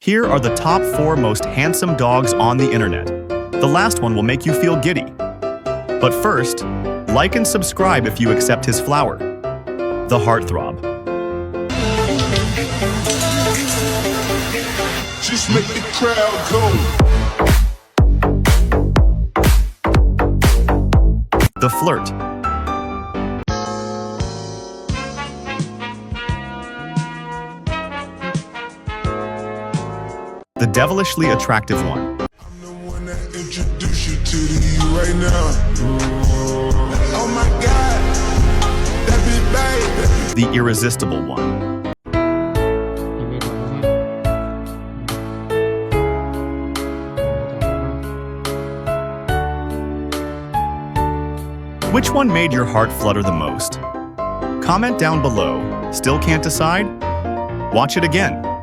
Here are the top 4 most handsome dogs on the internet. The last one will make you feel giddy. But first, like and subscribe if you accept his flower, the heartthrob. Just make the crowd go. The flirt. The devilishly attractive one. I'm the one that introduced you to you right now. Oh my God, that big baby. The irresistible one. Which one made your heart flutter the most? Comment down below. Still can't decide? Watch it again.